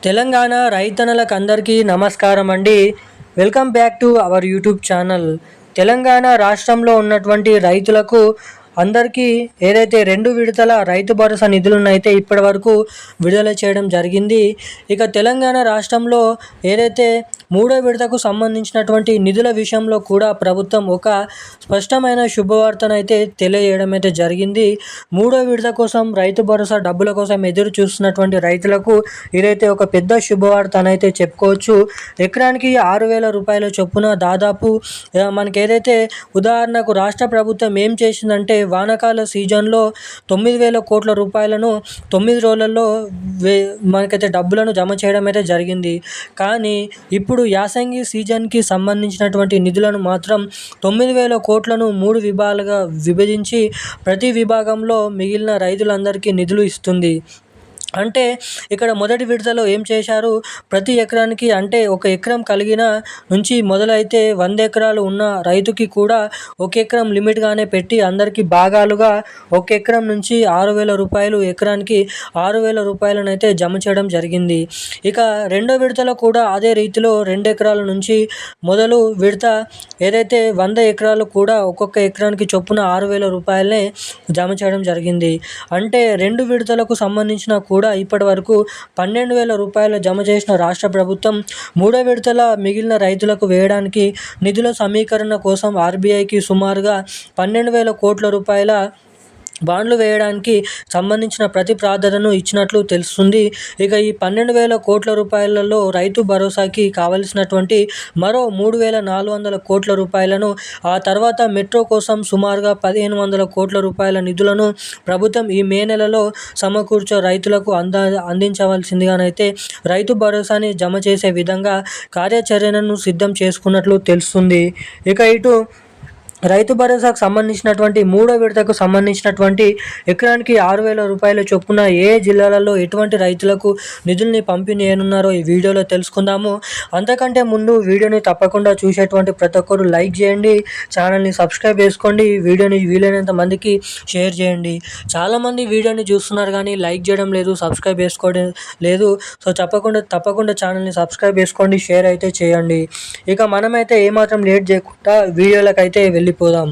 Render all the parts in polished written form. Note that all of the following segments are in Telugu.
తెలంగాణ రైతన్నలకు అందరికీ నమస్కారం అండి. Welcome back to our YouTube channel. Telangana రాష్ట్రంలో ఉన్నటువంటి రైతులకు అందరికీ ఏదైతే 2 విడతల రైతు భరోసా నిధులనైతే ఇప్పటి వరకు విడుదల చేయడం జరిగింది. ఇక తెలంగాణ రాష్ట్రంలో ఏదైతే 3వ విడతకు సంబంధించినటువంటి నిధుల విషయంలో కూడా ప్రభుత్వం ఒక స్పష్టమైన శుభవార్తనైతే తెలియజేయడం అయితే జరిగింది. 3వ విడత కోసం రైతు భరోసా డబ్బుల కోసం ఎదురు చూస్తున్నటువంటి రైతులకు ఇదైతే ఒక పెద్ద శుభవార్త అనైతే చెప్పుకోవచ్చు. ఎకరానికి 6,000 రూపాయల చొప్పున దాదాపు మనకి ఏదైతే ఉదాహరణకు రాష్ట్ర ప్రభుత్వం ఏం చేసిందంటే వానాకాల సీజన్లో 9,000 కోట్ల రూపాయలను 9 రోజులలో మనకైతే డబ్బులను జమ చేయడం అయితే జరిగింది. కానీ ఇప్పుడు యాసంగి సీజన్కి సంబంధించినటువంటి నిధులను మాత్రం 9,000 కోట్లను 3 విభాగాలుగా విభజించి ప్రతి విభాగంలో మిగిలిన రైతులందరికీ నిధులు ఇస్తుంది. అంటే ఇక్కడ మొదటి విడతలో ఏం చేశారు, ప్రతి ఎకరానికి అంటే ఒక ఎకరం కలిగిన నుంచి మొదలైతే 100 ఎకరాలు ఉన్న రైతుకి కూడా 1 ఎకరం లిమిట్గానే పెట్టి అందరికీ భాగాలుగా 1 ఎకరం నుంచి 6,000 రూపాయలు ఎకరానికి 6,000 రూపాయలనైతే జమ చేయడం జరిగింది. ఇక రెండో విడతలో కూడా అదే రీతిలో 2 ఎకరాల నుంచి మొదలు విడత ఏదైతే 100 ఎకరాలు కూడా ఒక్కొక్క ఎకరానికి చొప్పున 6,000 రూపాయలనే జమ చేయడం జరిగింది. అంటే 2 విడతలకు సంబంధించిన కూడా ఇప్పటి వరకు 12,000 రూపాయలు జమ చేసిన రాష్ట్ర ప్రభుత్వం 3వ విడతల మిగిలిన రైతులకు వేయడానికి నిధుల సమీకరణ కోసం ఆర్బీఐకి సుమారుగా 12,000 కోట్ల రూపాయల బాండ్లు వేయడానికి సంబంధించిన ప్రతిపాదనను ఇచ్చినట్లు తెలుస్తుంది. ఇక ఈ 12,000 కోట్ల రూపాయలలో రైతు భరోసాకి కావలసినటువంటి మరో 3,400 కోట్ల రూపాయలను, ఆ తర్వాత మెట్రో కోసం సుమారుగా 1,500 కోట్ల రూపాయల నిధులను ప్రభుత్వం ఈ మే నెలలో సమకూర్చే రైతులకు అందించవలసిందిగానైతే రైతు భరోసాని జమ చేసే విధంగా కార్యాచరణను సిద్ధం చేసుకున్నట్లు తెలుస్తుంది. ఇక ఇటు రైతు భరోసాకు సంబంధించినటువంటి 3వ విడతకు సంబంధించినటువంటి ఎకరానికి 6,000 రూపాయల చొప్పున ఏ జిల్లాలలో ఎటువంటి రైతులకు నిధుల్ని పంపిణీ చేయనున్నారో ఈ వీడియోలో తెలుసుకుందాము. అంతకంటే ముందు వీడియోని తప్పకుండా చూసేటువంటి ప్రతి ఒక్కరు లైక్ చేయండి, ఛానల్ని సబ్స్క్రైబ్ చేసుకోండి, వీడియోని వీలైనంత మందికి షేర్ చేయండి. చాలామంది వీడియోని చూస్తున్నారు కానీ లైక్ చేయడం లేదు, సబ్స్క్రైబ్ చేసుకోవడం లేదు. సో తప్పకుండా ఛానల్ని సబ్స్క్రైబ్ చేసుకోండి, షేర్ అయితే చేయండి. ఇక మనమైతే ఏమాత్రం లేట్ చేయకుండా వీడియోలకైతే వెళ్ళిపోదాం.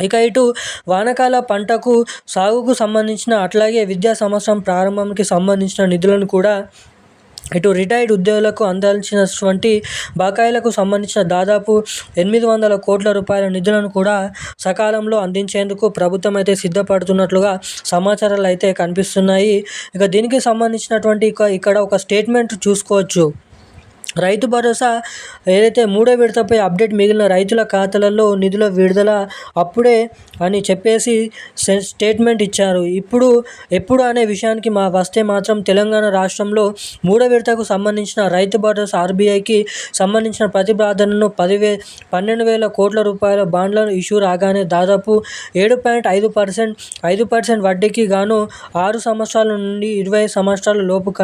ఇక ఇటు వానాకాల పంటకు సాగుకు సంబంధించిన అట్లాగే విద్యా సంవత్సరం ప్రారంభంకి సంబంధించిన నిధులను కూడా ఇటు రిటైర్డ్ ఉద్యోగులకు అందాల్సినటువంటి బకాయిలకు సంబంధించిన దాదాపు 800 కోట్ల రూపాయల నిధులను కూడా సకాలంలో అందించేందుకు ప్రభుత్వం అయితే సిద్ధపడుతున్నట్లుగా సమాచారాలు అయితే కనిపిస్తున్నాయి. ఇక దీనికి సంబంధించినటువంటి ఇక్కడ ఒక స్టేట్మెంట్ చూసుకోవచ్చు. రైతు భరోసా ఏదైతే 3వ విడతపై అప్డేట్, మిగిలిన రైతుల ఖాతాలలో నిధుల విడుదల అప్పుడే అని చెప్పేసి స్టేట్మెంట్ ఇచ్చారు. ఎప్పుడు అనే విషయానికి వస్తే మాత్రం తెలంగాణ రాష్ట్రంలో 3వ విడతకు సంబంధించిన రైతు భరోసా ఆర్బీఐకి సంబంధించిన ప్రతిపాదనను 12,000 కోట్ల రూపాయల బాండ్లను ఇష్యూ రాగానే దాదాపు 7.5% వడ్డీకి గాను 6 సంవత్సరాల నుండి 25 సంవత్సరాల లోపు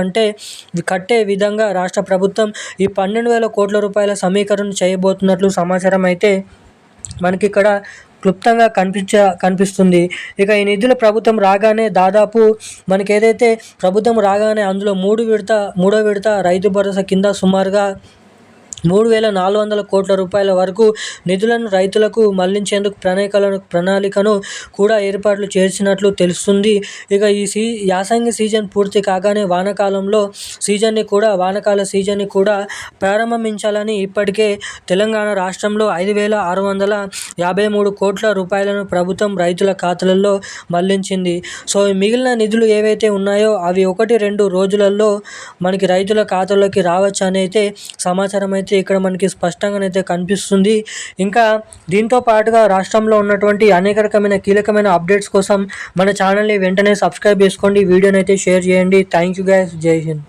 కట్టే విధంగా రాష్ట్ర ప్రభుత్వం ఈ 12,000 కోట్ల రూపాయల సమీకరణ చేయబోతున్నట్లు సమాచారం అయితే మనకి ఇక్కడ క్లుప్తంగా కనిపిస్తుంది. ఇక ఈ నిధుల ప్రభుత్వం రాగానే దాదాపు మనకి ఏదైతే ప్రభుత్వం రాగానే అందులో 3వ విడత రైతు భరోసా కింద సుమారుగా 3,400 కోట్ల రూపాయల వరకు నిధులను రైతులకు మళ్లించేందుకు ప్రణాళికను కూడా ఏర్పాట్లు చేసినట్లు తెలుస్తుంది. ఇక ఈ యాసంగి సీజన్ పూర్తి కాగానే వానాకాల సీజన్ని కూడా ప్రారంభించాలని ఇప్పటికే తెలంగాణ రాష్ట్రంలో 5,653 కోట్ల రూపాయలను ప్రభుత్వం రైతుల ఖాతాలలో మళ్లించింది. సో మిగిలిన నిధులు ఏవైతే ఉన్నాయో అవి 1-2 రోజులలో మనకి రైతుల ఖాతాలోకి రావచ్చు అని అయితే సమాచారం అయితే ఇక్కడ మనకి స్పష్టంగానైతే కనిపిస్తుంది. ఇంకా దీంతో పాటుగా రాష్ట్రంలో ఉన్నటువంటి అనేక రకమైన కీలకమైన అప్డేట్స్ కోసం మన ఛానల్ని వెంటనే సబ్స్క్రైబ్ చేసుకోండి, వీడియోని అయితే షేర్ చేయండి. థ్యాంక్ యూ గైస్, జై హింద్.